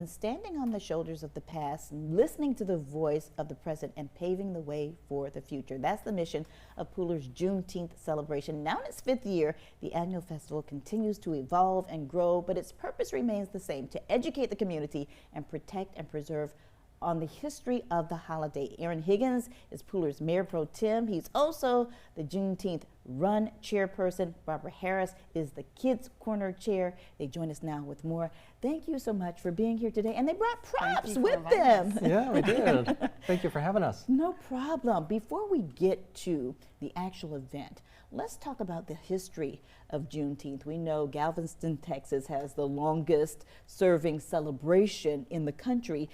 Standing on the shoulders of the past, listening to the voice of the present, and paving the way for the future. That's the mission of Pooler's Juneteenth celebration. Now in its 5th year, the annual festival continues to evolve and grow, but its purpose remains the same: to educate the community and protect and preserve on the history of the holiday. Aaron Higgins is Pooler's Mayor Pro Tem. He's also the Juneteenth Run Chairperson. Barbara Harris is the Kidz Korner Chair. They join us now with more. Thank you so much for being here today. And they brought props with them. Yeah, we did. Thank you for having us. No problem. Before we get to the actual event, let's talk about the history of Juneteenth. We know Galveston, Texas has the longest serving celebration in the country.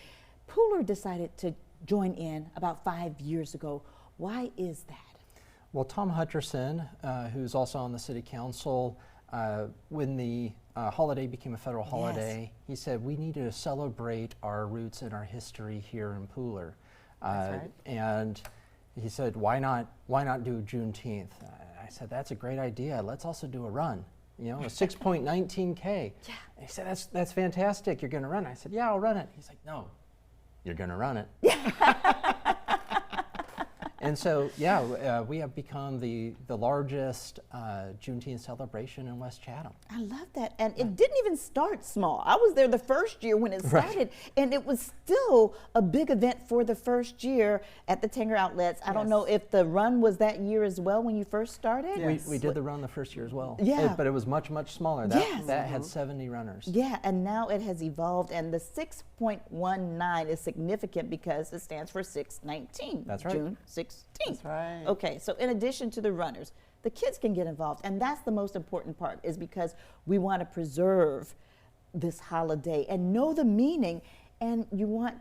Pooler decided to join in about 5 years ago. Why is that? Well, Tom Hutcherson, who's also on the city council, when the holiday became a federal holiday, he said we need to celebrate our roots and our history here in Pooler. That's right. And he said, why not do Juneteenth? I said, that's a great idea. Let's also do a run. You know, a 6.19K. Yeah. And he said, that's fantastic. You're going to run it. I said, yeah, I'll run it. He's like, no, you're going to run it. And so, yeah, we have become the largest Juneteenth celebration in West Chatham. I love that. And it didn't even start small. I was there the first year when it started, and it was still a big event for the first year at the Tanger Outlets. I don't know if the run was that year as well when you first started? Yes. We did the run the first year as well. Yeah. But it was much, much smaller. That had 70 runners. Yeah, and now it has evolved, and the 6.19 is significant because it stands for 6/19. That's right. June 16th. That's right. Okay, so in addition to the runners, the kids can get involved, and that's the most important part, is because we want to preserve this holiday and know the meaning, and you want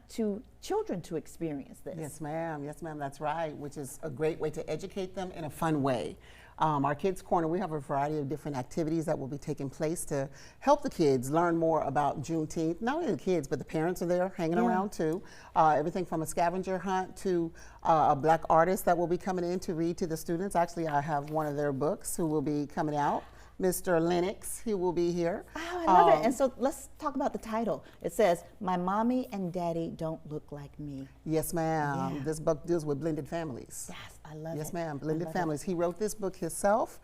children to experience this. Yes, ma'am. Yes, ma'am. That's right, which is a great way to educate them in a fun way. Our Kidz Korner, we have a variety of different activities that will be taking place to help the kids learn more about Juneteenth. Not only the kids, but the parents are there hanging around too. Everything from a scavenger hunt to a black artist that will be coming in to read to the students. Actually, I have one of their books who will be coming out. Mr. Lennox, he will be here. Oh, I love it. And so let's talk about the title. It says, "My Mommy and Daddy Don't Look Like Me." Yes, ma'am. Yeah. This book deals with blended families. Yes, I love it. Yes, ma'am. Blended families. He wrote this book himself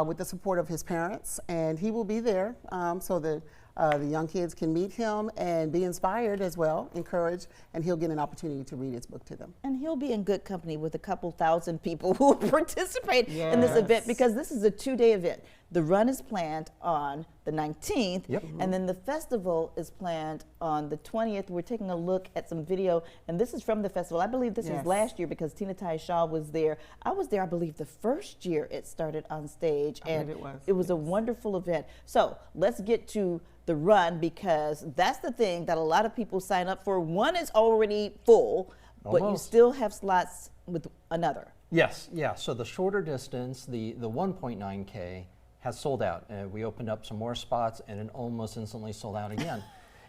with the support of his parents, and he will be there so that the young kids can meet him and be inspired as well, encouraged, and he'll get an opportunity to read his book to them. And he'll be in good company with a couple thousand people who will participate in this event, because this is a 2-day event. The run is planned on the 19th, and then the festival is planned on the 20th. We're taking a look at some video, and this is from the festival. I believe this was last year because Tina Ty Shaw was there. I was there, I believe, the first year it started on stage, and it was a wonderful event. So let's get to the run, because that's the thing that a lot of people sign up for. One is already full, but you still have slots with another. Yes, yeah. So the shorter distance, the 1.9K, has sold out. We opened up some more spots, and it almost instantly sold out again.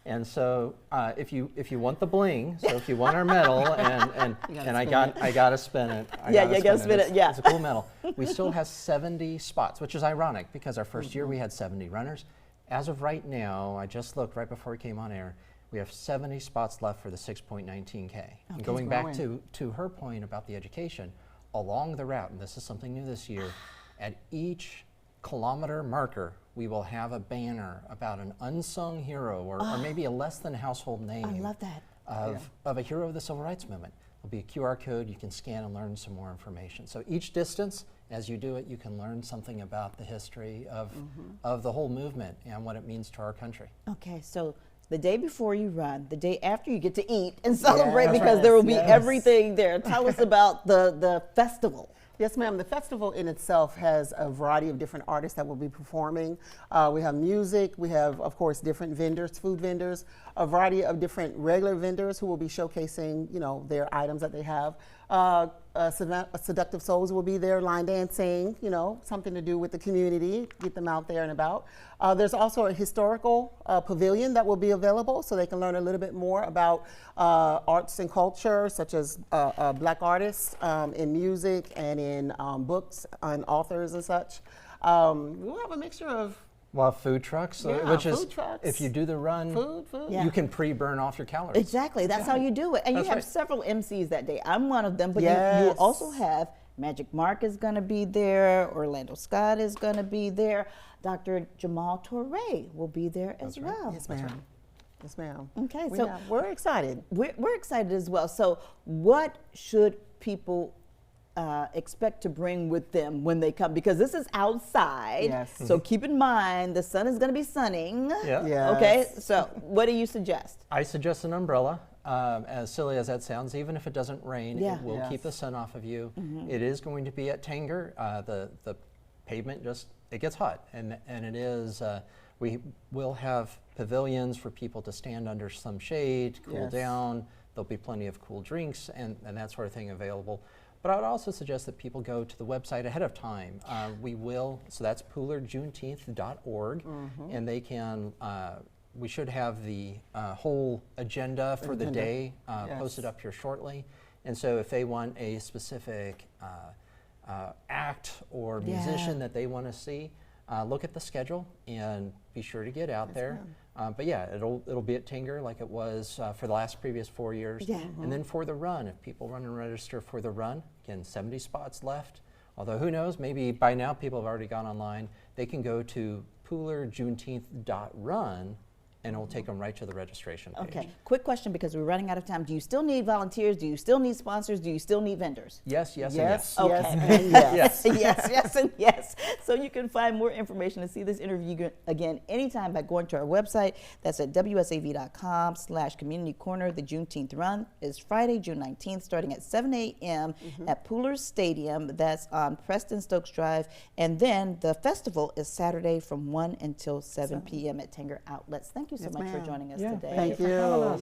And so, if you want the bling, so if you want our medal, and I gotta spin it. You gotta spin it. Yeah, it's a cool medal. We still have 70 spots, which is ironic because our first year we had 70 runners. As of right now, I just looked right before we came on air. We have 70 spots left for the 6.19K. And going back to her point about the education, along the route, and this is something new this year, at each kilometer marker, we will have a banner about an unsung hero or maybe a less than household name. I love that. Of a hero of the civil rights movement. There'll be a QR code you can scan and learn some more information. So each distance, as you do it, you can learn something about the history of the whole movement and what it means to our country. Okay, so the day before you run, the day after you get to eat and celebrate, because there will be everything there. Tell us about the festival. Yes, ma'am. The festival in itself has a variety of different artists that will be performing. We have music. We have, of course, different vendors, food vendors, a variety of different regular vendors who will be showcasing, their items that they have. Seductive Souls will be there, line dancing, something to do with the community, get them out there and about. There's also a historical pavilion that will be available, so they can learn a little bit more about arts and culture, such as black artists in music and in books and authors and such. We'll have a mixture of Well, food trucks, Yeah, which is food trucks. if you do the run, Food. Yeah. you can pre-burn off your calories. Exactly. That's how you do it. And you That's have right. several MCs that day. I'm one of them, but you Yes. also have Magic Mark is going to be there. Orlando Scott is going to be there. Dr. Jamal Torre will be there as well. Yes, ma'am. Yes, ma'am. Okay, so we're excited. we're excited as well. So what should people expect to bring with them when they come? Because this is outside. Yes. So keep in mind the sun is going to be sunning. Yeah. Yes. Okay, so what do you suggest? I suggest an umbrella. As silly as that sounds, even if it doesn't rain, Yeah. it will Yes. keep the sun off of you. It is going to be at Tanger. The pavement it gets hot, and it is. We will have pavilions for people to stand under some shade, cool Yes. down. There'll be plenty of cool drinks and that sort of thing available. But I would also suggest that people go to the website ahead of time. So that's poolerjuneteenth.org, and they can. We should have the whole agenda for the day Yes. posted up here shortly. And so if they want a specific act or musician that they want to see, look at the schedule and be sure to get out there. But yeah, it'll be at Tanger like it was for the last previous 4 years. Yeah. And then for the run, if people run and register for the run, again, 70 spots left. Although who knows, maybe by now people have already gone online. They can go to poolerjuneteenth.run and it will take them right to the registration page. Okay, quick question because we're running out of time. Do you still need volunteers? Do you still need sponsors? Do you still need vendors? Yes, yes, and Yes, yes. Okay. yes, and yes. Yes, yes, and yes. So you can find more information and see this interview again anytime by going to our website. That's at wsav.com/community corner. The Juneteenth run is Friday, June 19th, starting at 7 a.m. at Poolers Stadium. That's on Preston Stokes Drive. And then the festival is Saturday from 1 until 7 p.m. at Tanger Outlets. Thank you so Yes, much for ma'am. joining us Yeah, today. Thank for having you. us.